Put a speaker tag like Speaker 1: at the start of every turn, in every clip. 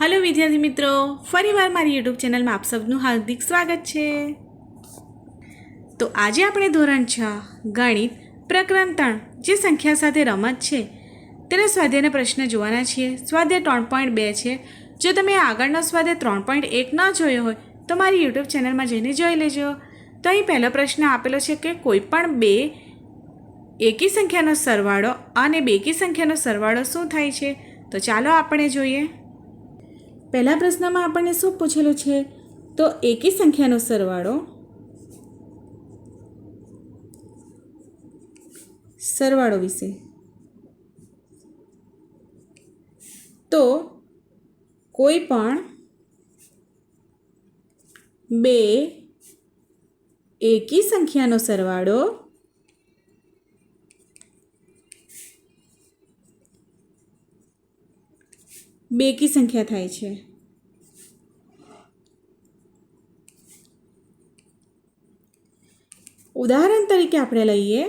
Speaker 1: Hello विद्यार्थी मित्रों, फरीवार मारी यूट्यूब चैनल में आप सबનું हार्दिक स्वागत છે। तो आज આપણે ધોરણ 6 ગણિત પ્રકરણ 3 જે સંખ્યા સાથે રમત છે તેના સ્વાધ્યાયના પ્રશ્ન જોવાના છીએ। સ્વાધ્યાય 3.2 છે। જો તમે આગળનો સ્વાધ્યાય 3.1 ન જોયો હોય તો મારી यूट्यूब ચેનલમાં જઈને જોઈ લેજો। તો અહીં પહેલો પ્રશ્ન આપેલો છે કે કોઈપણ બે એકી સંખ્યાનો સરવાળો અને બેકી સંખ્યાનો સરવાળો શું થાય છે। તો ચાલો આપણે જોઈએ। પહેલા પ્રશ્નમાં આપણને શું પૂછેલું છે તો એકી સંખ્યાનો સરવાળો વિશે। તો કોઈ પણ બે એકી સંખ્યાનો સરવાળો બેકી સંખ્યા થાય છે। ઉદાહરણ તરીકે આપણે લઈએ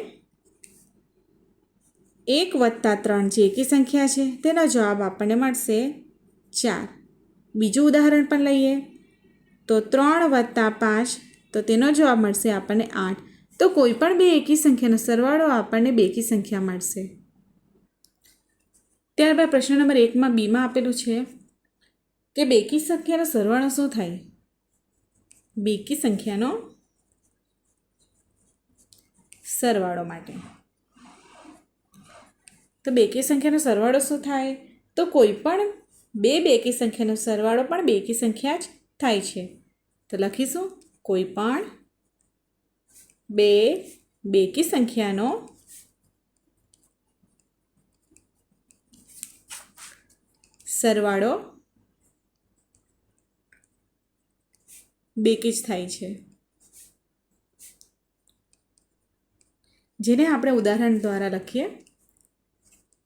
Speaker 1: 1 + 3 જે એકી સંખ્યા છે તેનો જવાબ આપણને મળશે 4। બીજું ઉદાહરણ પણ લઈએ તો 3 + 5 તો તેનો જવાબ મળશે આપણને 8। તો કોઈ પણ બે એકી સંખ્યાનો સરવાળો આપણને બેકી સંખ્યા મળશે। ત્યારબાદ પ્રશ્ન નંબર 1 બીમાં આપેલું છે કે બેકી સંખ્યાનો સરવાળો શું થાય। બેકી સંખ્યાનો સરવાળો માટે તો બેકી સંખ્યાનો સરવાળો શું થાય તો કોઈ પણ બે બેકી સંખ્યાનો સરવાળો પણ બેકી સંખ્યા જ થાય છે। તો લખીશું કોઈ પણ બે બેકી સંખ્યાનો સરવાળો બેકી જ થાય છે। જેને આપણે ઉદાહરણ દ્વારા લખીએ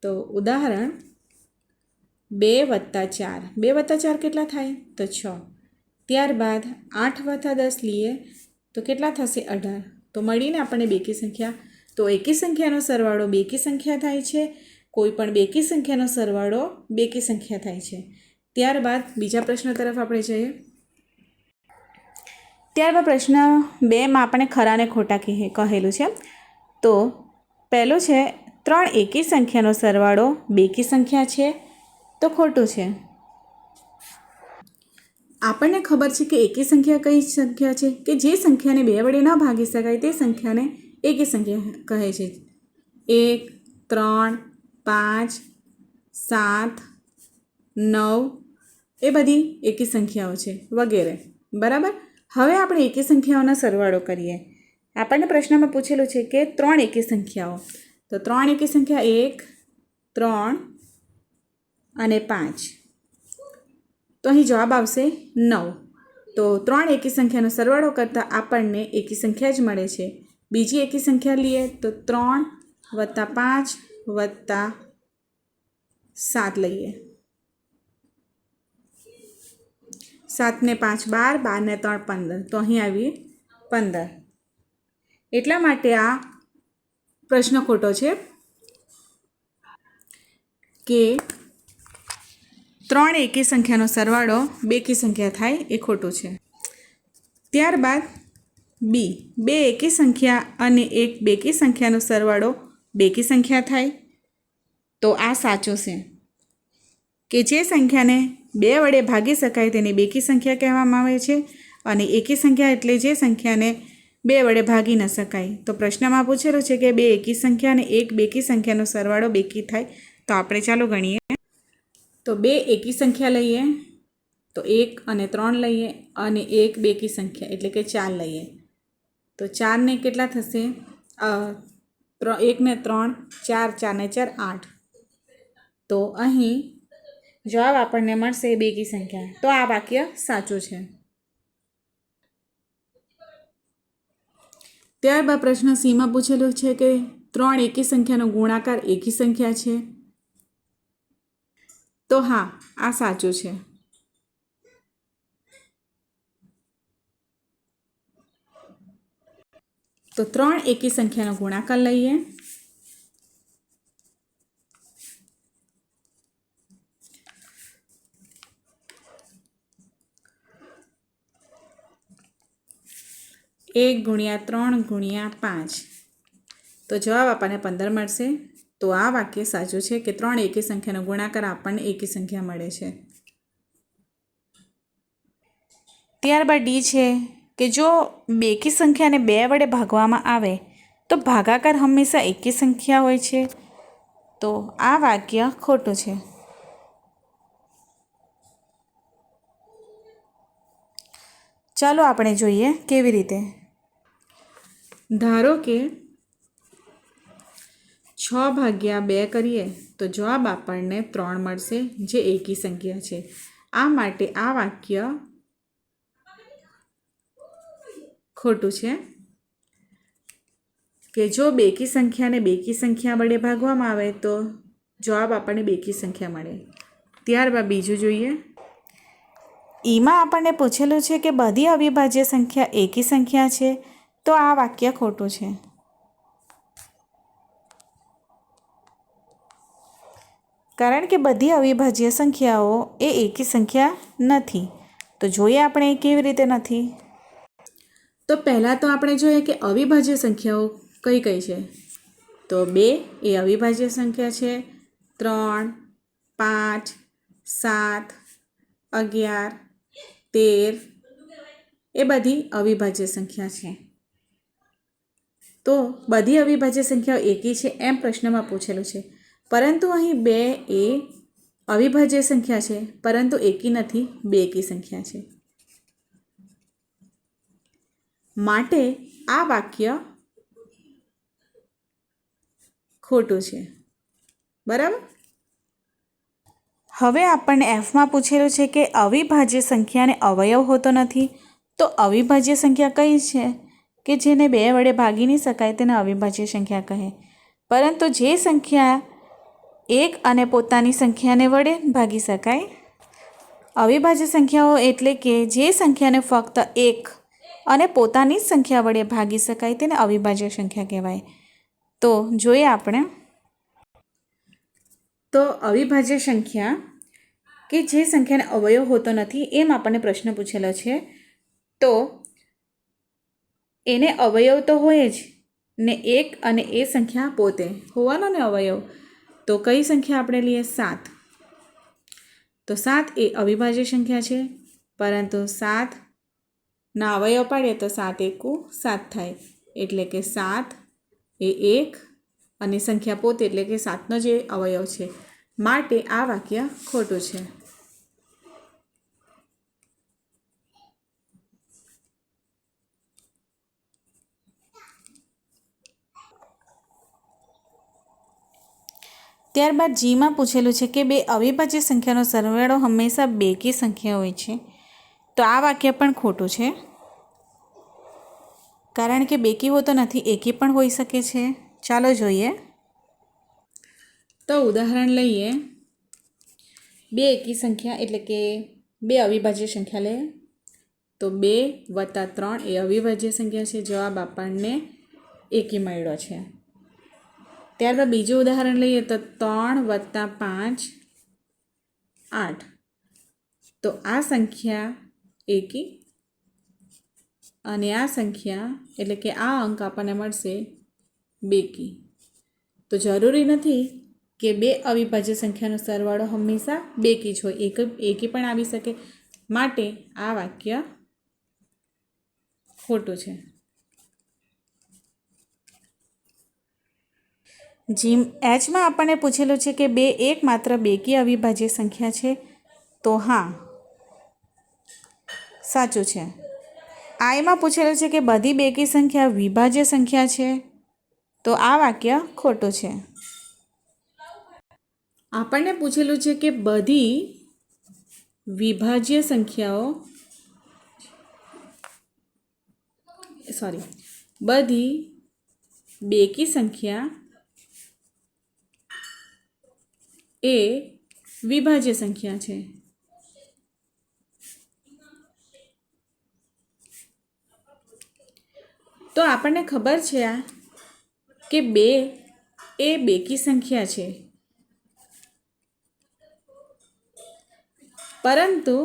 Speaker 1: તો ઉદાહરણ 2 + 4 2 + 4 કેટલા થાય તો 6। ત્યારબાદ 8 + 10 લઈએ તો કેટલા થશે 18। તો મળીને આપણને બેકી સંખ્યા તો એકી સંખ્યાનો સરવાળો બેકી સંખ્યા થાય છે। કોઈ પણ બેકી સંખ્યાનો સરવાળો બેકી સંખ્યા થાય છે। ત્યારબાદ બીજા પ્રશ્ન તરફ આપણે જઈએ। ત્યારબાદ પ્રશ્ન 2માં આપણે ખરા અને ખોટા કહેલું છે। તો પહેલું છે 3 એકી સંખ્યાનો સરવાળો બેકી સંખ્યા છે તો ખોટું છે। આપણને ખબર છે કે એકી સંખ્યા કઈ સંખ્યા છે કે જે સંખ્યાને 2 વડે ન ભાગી શકાય તે સંખ્યાને એકી સંખ્યા કહે છે। 1 3 5 7 9 એ બધી એકી સંખ્યાઓ છે વગેરે બરાબર। હવે આપણે એકી સંખ્યાઓનો સરવાળો કરીએ। આપણને પ્રશ્નમાં પૂછેલું છે કે 3 એકી સંખ્યાઓ તો 3 એકી સંખ્યા 1 3 અને 5 તો અહીં જવાબ આવશે 9। તો 3 એકી સંખ્યાનો સરવાળો કરતાં આપણને એકી સંખ્યા જ મળે છે। બીજી એકી સંખ્યા લઈએ તો 3 + 5 + 7 લઈએ 7 ને 5 12 12 ને 3 15 તો અહીં આવી 15। એટલા માટે આ પ્રશ્ન ખોટો છે કે 3 એકી સંખ્યાનો સરવાળો બેકી સંખ્યા થાય એ ખોટું છે। ત્યારબાદ બી બે એકી સંખ્યા અને એક બેકી સંખ્યાનો સરવાળો બેકી સંખ્યા થાય તો આ સાચું છે કે જે સંખ્યાને 2 વડે ભાગી શકાય તેને બેકી સંખ્યા કહેવામાં આવે છે અને એકી સંખ્યા એટલે જે સંખ્યાને 2 વડે ભાગી ન શકાય। તો પ્રશ્નમાં પૂછેલું છે કે બે એકી સંખ્યા અને એક બેકી સંખ્યાનો સરવાળો બેકી થાય તો આપણે ચાલો ગણીએ। તો બે એકી સંખ્યા લઈએ તો 1 અને 3 લઈએ અને એક બેકી સંખ્યા એટલે કે 4 લઈએ તો 4 ને કેટલા થશે 1 ને 3 4 4 ને 4 8 તો અહીં જવાબ આપણને મળશે બેકી સંખ્યા। તો આ વાક્ય સાચું છે। ત્યારબાદ પ્રશ્ન સીમાં પૂછેલું છે કે 3 એકી સંખ્યાનો ગુણાકાર એકી સંખ્યા છે તો હા આ સાચું છે। તો 3 એકી સંખ્યાનો ગુણાકાર લઈએ 1 ગુણ્યા 3 ગુણ્યા 5, તો જવાબ આપણને 15 મળશે. તો આ વાક્ય સાચું છે કે 3 એકી સંખ્યાનો ગુણાકાર આપણને એકી સંખ્યા મળે છે. ત્યારબાદ ડી છે કે જો બેકી સંખ્યાને 2 વડે ભાગવામાં આવે તો ભાગાકાર હંમેશા એકી સંખ્યા હોય છે. તો આ વાક્ય ખોટું છે. ચાલો આપણે જોઈએ કેવી રીતે. ધારો કે 6 ભાગ્યા 2 કરીએ તો જવાબ આપણને 3 મળશે, જે એકી સંખ્યા છે. આ માટે આ વાક્ય ખોટું છે કે જો બેકી સંખ્યાને બેકી સંખ્યા વડે ભાગવામાં આવે તો જવાબ આપણને બેકી સંખ્યા મળે. ત્યારબાદ બીજું જોઈએ. ઈમાં આપણને પૂછેલું છે કે બધી અવિભાજ્ય સંખ્યા એકી સંખ્યા છે. તો આ વાક્ય ખોટું છે. કારણ કે બધી અવિભાજ્ય સંખ્યાઓ એ એકી સંખ્યા નથી. તો જોઈએ આપણે કેવી રીતે નથી. તો પહેલાં તો આપણે જોઈએ કે અવિભાજ્ય સંખ્યાઓ કઈ કઈ છે. તો 2 એ અવિભાજ્ય સંખ્યા છે. 3, 5, 7, 11, 13 એ બધી અવિભાજ્ય સંખ્યા છે. તો બધી અવિભાજ્ય સંખ્યાઓ એકી છે એમ પ્રશ્નમાં પૂછેલું છે. પરંતુ અહીં 2 એ અવિભાજ્ય સંખ્યા છે, પરંતુ એકી નથી, બેકી સંખ્યા છે. માટે આ વાક્ય ખોટું છે. બરાબર. હવે આપણને એફમાં પૂછેલું છે કે અવિભાજ્ય સંખ્યાને અવયવ હોતો નથી. તો અવિભાજ્ય સંખ્યા કઈ છે કે જેને 2 વડે ભાગી નહીં શકાય તેને અવિભાજ્ય સંખ્યા કહે. પરંતુ જે સંખ્યા એક અને પોતાની સંખ્યાને વડે ભાગી શકાય. અવિભાજ્ય સંખ્યાઓ એટલે કે જે સંખ્યાને ફક્ત એક અને પોતાની જ સંખ્યા વડે ભાગી શકાય તેને અવિભાજ્ય સંખ્યા કહેવાય. તો જોઈએ આપણે. તો અવિભાજ્ય સંખ્યા કે જે સંખ્યાને અવયવ હોતો નથી એમ આપણને પ્રશ્ન પૂછેલો છે. તો એને અવયવ તો હોય જ ને, એક અને એ સંખ્યા પોતે હોવાનો ને અવયવ. તો કઈ સંખ્યા આપણે લઈએ? 7. તો 7 એ અવિભાજ્ય સંખ્યા છે, પરંતુ 7ના અવયવ પાડીએ તો 7 એકુ 7 થાય. એટલે કે 7 એ 1 અને સંખ્યા પોતે એટલે કે 7નો જે અવયવ છે. માટે આ વાક્ય ખોટું છે. ત્યારબાદ જીમાં પૂછેલું છે કે 2 અવિભાજ્ય સંખ્યાનો સરવાળો હંમેશા બેકી સંખ્યા હોય છે. તો આ વાક્ય પણ ખોટું છે. કારણ કે બેકી હોતો નથી, એકી પણ હોઈ શકે છે. ચાલો જોઈએ. તો ઉદાહરણ લઈએ. 2 એકી સંખ્યા એટલે કે 2 અવિભાજ્ય સંખ્યા લે. તો 2 + 3 એ અવિભાજ્ય સંખ્યા છે. જવાબ આપણને એકી મળ્યો છે. ત્યારબાદ બીજું ઉદાહરણ લઈએ તો 3 + 5 8. તો આ સંખ્યા એકી અને આ સંખ્યા એટલે કે આ અંક આપણને મળશે બેકી. તો જરૂરી નથી કે 2 અવિભાજ્ય સંખ્યાનો સરવાળો હંમેશા બેકી જ હોય, એકી પણ આવી શકે. માટે આ વાક્ય ખોટું છે. જીમ એચમાં આપણને પૂછેલું છે કે 2 એકમાત્ર બેકી અવિભાજ્ય સંખ્યા છે. તો હા, સાચું છે. આઈમાં પૂછેલું છે કે બધી બેકી સંખ્યા વિભાજ્ય સંખ્યા છે. તો આ વાક્ય ખોટું છે. આપણને પૂછેલું છે કે બધી વિભાજ્ય સંખ્યાઓ બધી બેકી સંખ્યા એ વિભાજ્ય સંખ્યા છે. તો આપણને ખબર છે કે 2 એ બેકી સંખ્યા છે, પરંતુ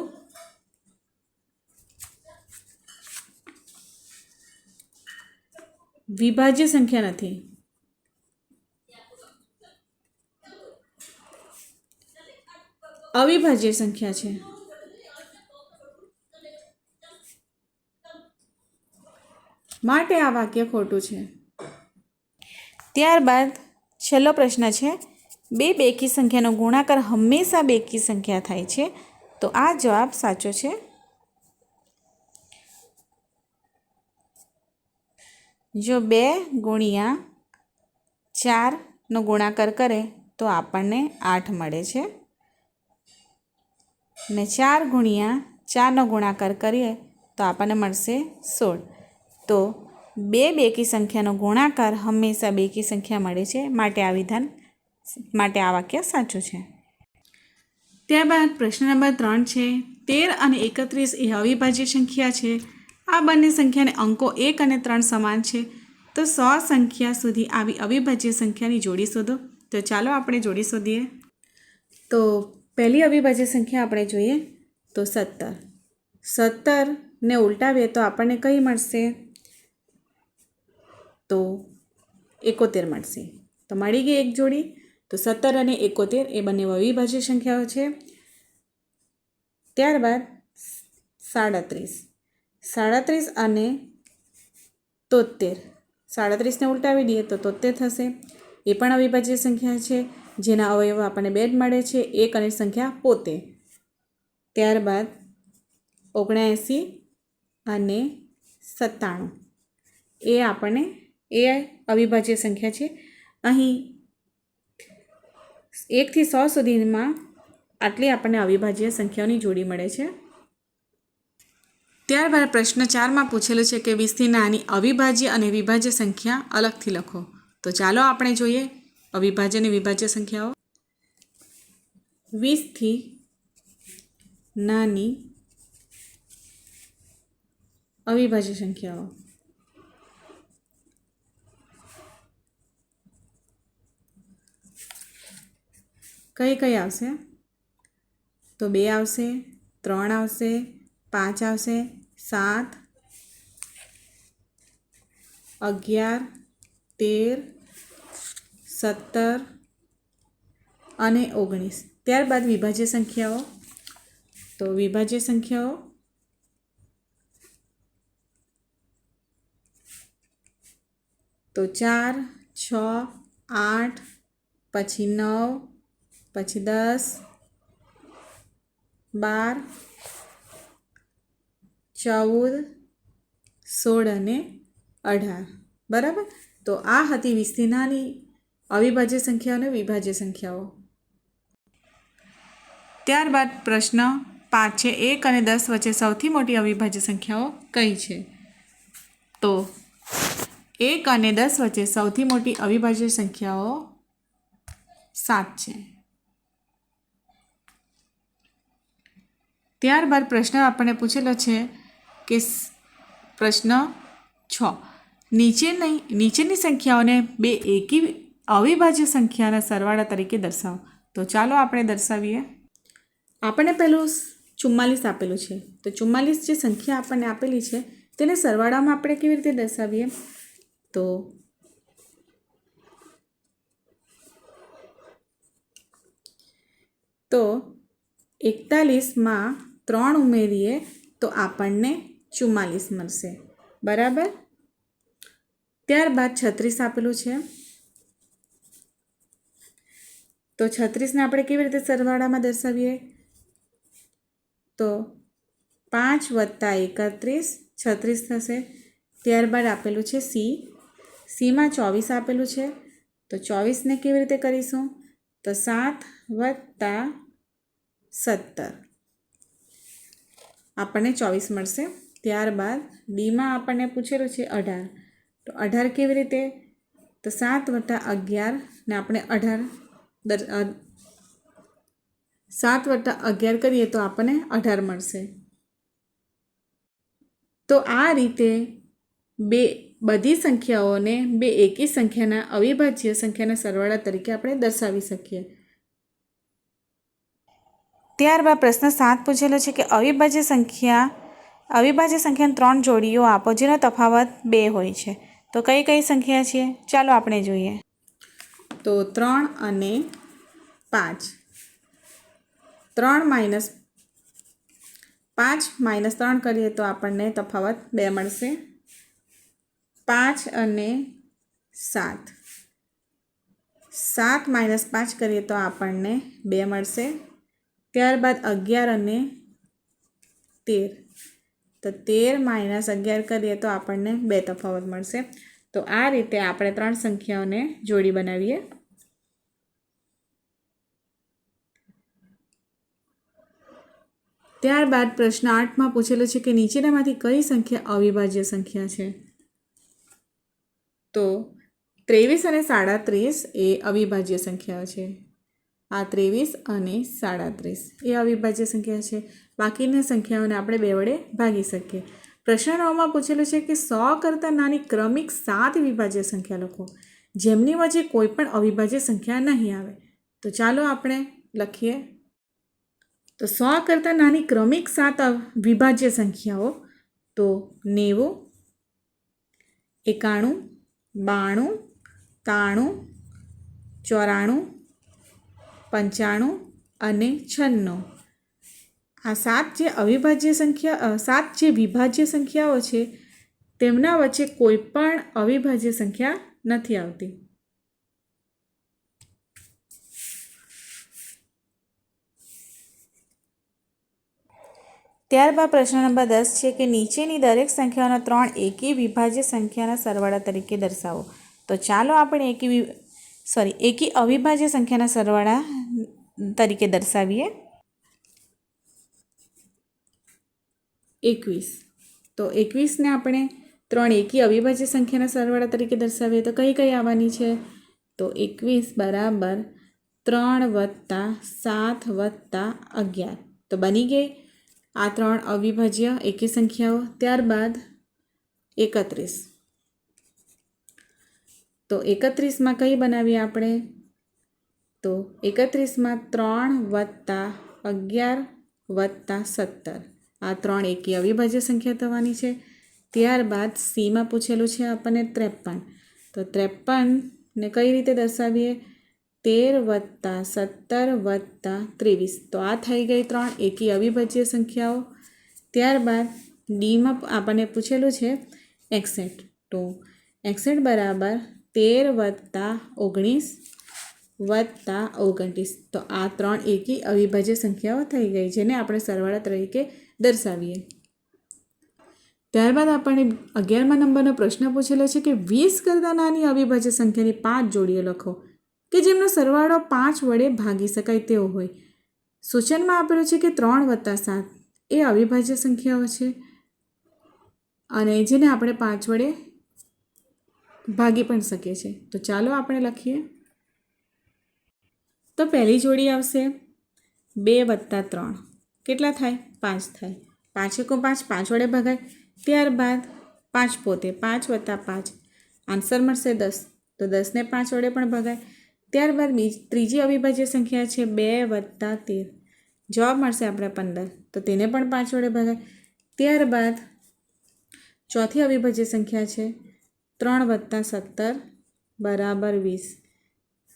Speaker 1: વિભાજ્ય સંખ્યા નથી, અવિભાજ્ય સંખ્યા છે. માટે આ વાક્ય ખોટું છે. ત્યારબાદ છેલ્લો પ્રશ્ન છે, બે બેકી સંખ્યાનો ગુણાકાર હંમેશા બેકી સંખ્યા થાય છે. તો આ જવાબ સાચો છે. જો 2 ગુણ્યા 4નો ગુણાકાર કરે તો આપણને 8 મળે છે, ને 4 ગુણ્યા 4નો ગુણાકાર કરીએ તો આપણને મળશે 16. તો બે બેકી સંખ્યાનો ગુણાકાર હંમેશા બેકી સંખ્યા મળે છે, માટે આ વાક્ય સાચું છે. ત્યારબાદ પ્રશ્ન નંબર 3 છે, 13 અને 31 એ અવિભાજ્ય સંખ્યા છે. આ બંને સંખ્યાને અંકો 1 અને 3 સમાન છે. તો 100 સંખ્યા સુધી આવી અવિભાજ્ય સંખ્યાની જોડી શોધો. તો ચાલો આપણે જોડી શોધીએ. તો પહેલી અવિભાજ્ય સંખ્યા આપણે જોઈએ તો 17. 17ને ઉલટાવીએ તો આપણને કઈ મળશે? તો 71 મળશે. તો મળી ગઈ એક જોડી. તો 17 અને 71 એ બંને અવિભાજ્ય સંખ્યાઓ છે. ત્યારબાદ 37. 37 અને 73. 37ને ઉલટાવી દઈએ તો 73 થશે. એ પણ અવિભાજ્ય સંખ્યા છે, જેના અવયવો આપણને 2 મળે છે, 1 અને સંખ્યા પોતે. ત્યારબાદ 79 અને 97 એ આપણને અવિભાજ્ય સંખ્યા છે. અહીં 1 થી 100 સુધીમાં આટલી આપણને અવિભાજ્ય સંખ્યાઓની જોડી મળે છે. ત્યારબાદ પ્રશ્ન 4માં પૂછેલું છે કે 20 થી નાની અવિભાજ્ય અને વિભાજ્ય સંખ્યા અલગથી લખો. તો ચાલો આપણે જોઈએ અવિભાજ્ય અને વિભાજ્ય સંખ્યાઓ. 20 થી નાની અવિભાજ્ય સંખ્યાઓ. કઈ કઈ આવશે? તો 2 આવશે, 3 આવશે, 5 આવશે, 7, 11, 13, 17 અને 19. ત્યારબાદ વિભાજ્ય સંખ્યાઓ. તો વિભાજ્ય સંખ્યાઓ તો 4, 6, 8, પછી 9, પછી 10, 12, 14, 16 અને 18. બરાબર. તો આ હતી 20 થી નાની અવિભાજ્ય સંખ્યાઓ અને વિભાજ્ય સંખ્યાઓ. ત્યારબાદ પ્રશ્ન 5 છે, 1 અને 10 વચ્ચે સૌથી મોટી અવિભાજ્ય સંખ્યાઓ કઈ છે? તો 1 અને 10 વચ્ચે સૌથી મોટી અવિભાજ્ય સંખ્યાઓ 7 છે. ત્યારબાદ પ્રશ્ન આપણને પૂછેલો છે કે પ્રશ્ન 6, નીચેની સંખ્યાઓને બે એકી અવિભાજ્ય સંખ્યાના સરવાળા તરીકે દર્શાવો. તો ચાલો આપણે દર્શાવીએ. આપણને પહેલું 44 આપેલું છે. તો 44 જે સંખ્યા આપણને આપેલી છે તેને સરવાળામાં આપણે કેવી રીતે દર્શાવીએ? તો 41માં 3 ઉમેરીએ તો આપણને 44 મળશે. બરાબર. ત્યારબાદ 36 આપેલું છે. તો 36ને આપણે કેવી રીતે સરવાળામાં દર્શાવીએ? તો 5 + 31 36 થશે. ત્યારબાદ આપેલું છે સીમાં 24 આપેલું છે. તો 24ને કેવી રીતે કરીશું? તો 7 + 17 આપણને 24 મળશે. ત્યારબાદ ડીમાં આપણને પૂછેલું છે 18. તો 18 કેવી રીતે? તો 7 + 11 ને આપણે 7 + 11 કરીએ તો આપણને 18 મળશે. તો આ રીતે બધી સંખ્યાઓને બે એકી સંખ્યાના અવિભાજ્ય સંખ્યાના સરવાળા તરીકે આપણે દર્શાવી શકીએ. ત્યારબાદ પ્રશ્ન 7 પૂછેલો છે કે અવિભાજ્ય સંખ્યાની 3 જોડીઓ આપો જેનો તફાવત 2 હોય છે. તો કઈ કઈ સંખ્યા છે ચાલો આપણે જોઈએ. તો 3 અને 5. 3 માઇનસ 5 માઇનસ 3 કરીએ તો આપણને તફાવત 2 મળશે. 5 અને 7. 7 માઇનસ 5 કરીએ તો આપણને 2 મળશે. ત્યારબાદ 11 અને 13. તો 13 માઇનસ 11 કરીએ તો આપણને 2 તફાવત મળશે. તો આ રીતે આપણે 3 સંખ્યાઓને જોડી બનાવીએ. ત્યારબાદ પ્રશ્ન 8માં પૂછેલો છે કે નીચેનામાંથી કઈ સંખ્યા અવિભાજ્ય સંખ્યા છે? તો 23 અને 37 એ અવિભાજ્ય સંખ્યાઓ છે. આ 23 અને 37 એ અવિભાજ્ય સંખ્યા છે. બાકીની સંખ્યાઓને આપણે 2 વડે ભાગી શકીએ. પ્રશ્ન 9માં પૂછેલું છે કે 100 કરતાં નાની ક્રમિક 7 વિભાજ્ય સંખ્યા લખો જેમની વચ્ચે કોઈ પણ અવિભાજ્ય સંખ્યા નહીં આવે. તો ચાલો આપણે લખીએ. તો 100 કરતાં નાની ક્રમિક 7 વિભાજ્ય સંખ્યાઓ તો 90, 91, 92, 93, 94, 95 અને 96. આ 7 જે અવિભાજ્ય સંખ્યા 7 જે વિભાજ્ય સંખ્યાઓ છે તેમના વચ્ચે કોઈ પણ અવિભાજ્ય સંખ્યા નથી આવતી. ત્યારબાદ પ્રશ્ન નંબર 10 છે કે નીચેની દરેક સંખ્યાઓના 3 એકી વિભાજ્ય સંખ્યાના સરવાળા તરીકે દર્શાવો. તો ચાલો આપણે એકી અવિભાજ્ય સંખ્યાના સરવાળા તરીકે દર્શાવીએ. 21. તો 21ને આપણે 3 એકી અવિભાજ્ય સંખ્યાના સરવાળા તરીકે દર્શાવીએ તો કઈ કઈ આવવાની છે? તો 21 બરાબર 3 વત્તા 7 વત્તા 11. તો બની ગઈ આ 3 અવિભાજ્ય એકી સંખ્યાઓ. ત્યારબાદ 31. તો 31માં કઈ બનાવીએ આપણે? તો 31માં 3 વત્તા 11 વત્તા 17. આ 3 એકી અવિભાજ્ય સંખ્યા થવાની છે. ત્યારબાદ સીમાં પૂછેલું છે આપણને 53. તો 53ને કઈ રીતે દર્શાવીએ? 13 વત્તા 17 વત્તા 23. તો આ થઈ ગઈ 3 એકી અવિભાજ્ય સંખ્યાઓ. ત્યારબાદ ડીમાં આપણને પૂછેલું છે 61. તો 61 બરાબર 13 વત્તા 19 વત્તા 29. તો આ 3 એકી અવિભાજ્ય સંખ્યાઓ થઈ ગઈ જેને આપણે સરવાળા તરીકે દર્શાવીએ. ત્યારબાદ આપણને 11મા નંબરનો પ્રશ્ન પૂછેલો છે કે 20 કરતાં નાની અવિભાજ્ય સંખ્યાની 5 જોડીઓ લખો કે જેમનો સરવાળો 5 વડે ભાગી શકાય તેવો હોય. સૂચનમાં આપેલું છે કે 3 વત્તા 7 એ અવિભાજ્ય સંખ્યાઓ છે અને જેને આપણે 5 વડે ભાગી પણ શકીએ છીએ. તો ચાલો આપણે લખીએ. તો પહેલી જોડી આવશે 2 વત્તા 3. કેટલા થાય? 5 થાય. 5 એકો 5, 5 વડે ભગાય. ત્યારબાદ 5 પોતે 5 વત્તા 5 આન્સર મળશે 10. તો 10ને 5 વડે પણ ભગાય. ત્યારબાદ ત્રીજી અવિભાજ્ય સંખ્યા છે 2 વત્તા 13. જવાબ મળશે આપણે 15. તો તેને પણ 5 વડે ભગાય. ત્યારબાદ ચોથી અવિભાજ્ય સંખ્યા છે 3 વત્તા 17 બરાબર 20.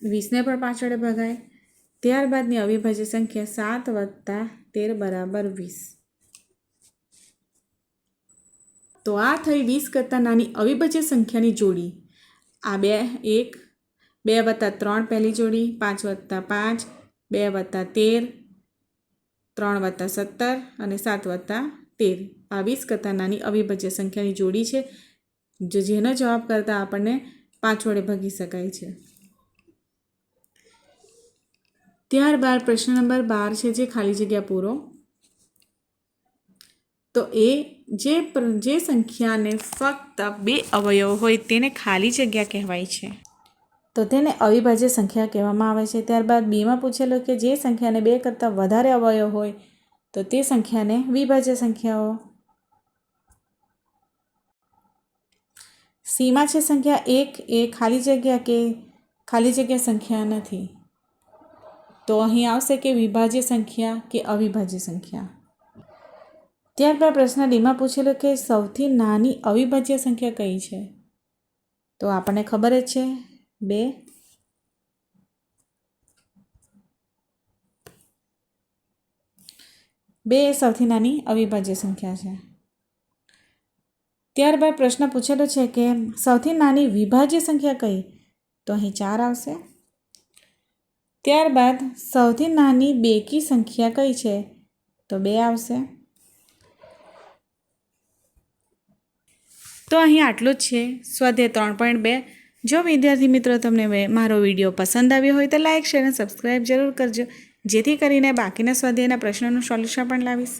Speaker 1: 20ને પણ 5 વડે ભગાય. ત્યારબાદની અવિભાજ્ય સંખ્યા 7 વત્તા 13 બરાબર 20. તો આ થઈ 20 કરતાં નાની અવિભાજ્ય સંખ્યાની જોડી. આ 2 વત્તા 3 પહેલી જોડી, 5 વત્તા 5, 2 વત્તા 13, 3 વત્તા 17 અને 7 વત્તા 13. આ 20 કરતાં નાની અવિભાજ્ય સંખ્યાની જોડી છે જેનો જવાબ કરતાં આપણને 5 વડે ભાગી શકાય છે. ત્યારબાદ પ્રશ્ન નંબર 12 છે જે ખાલી જગ્યા પૂરો. તો જે સંખ્યાને ફક્ત 2 અવયવ હોય તેને ખાલી જગ્યા કહેવાય છે. તો તેને અવિભાજ્ય સંખ્યા કહેવામાં આવે છે. ત્યારબાદ બીમાં પૂછેલું કે જે સંખ્યાને 2 કરતાં વધારે અવયવ હોય તો તે સંખ્યાને વિભાજ્ય સંખ્યાઓ. સીમાં છે સંખ્યા 1 એ ખાલી જગ્યા સંખ્યા નથી. તો અહીં આવશે કે વિભાજ્ય સંખ્યા કે અવિભાજ્ય સંખ્યા. ત્યારબાદ પ્રશ્ન ડીમાં પૂછેલો કે સૌથી નાની અવિભાજ્ય સંખ્યા કઈ છે? તો આપણને ખબર જ છે 2. 2 એ સૌથી નાની અવિભાજ્ય સંખ્યા છે. ત્યારબાદ પ્રશ્ન પૂછેલો છે કે સૌથી નાની વિભાજ્ય સંખ્યા કઈ? તો અહીં 4 આવશે. ત્યારબાદ સૌથી નાની બેકી સંખ્યા કઈ છે? તો 2 આવશે. તો અહીં આટલું જ છે સ્વાધ્યાય 3.2. જો વિદ્યાર્થી મિત્રો તમને મારો વિડીયો પસંદ આવ્યો હોય તો લાઇક, શેર અને સબસ્ક્રાઈબ જરૂર કરજો, જેથી કરીને બાકીના સ્વાધ્યાયના પ્રશ્નોનું સોલ્યુશન પણ લાવીશ.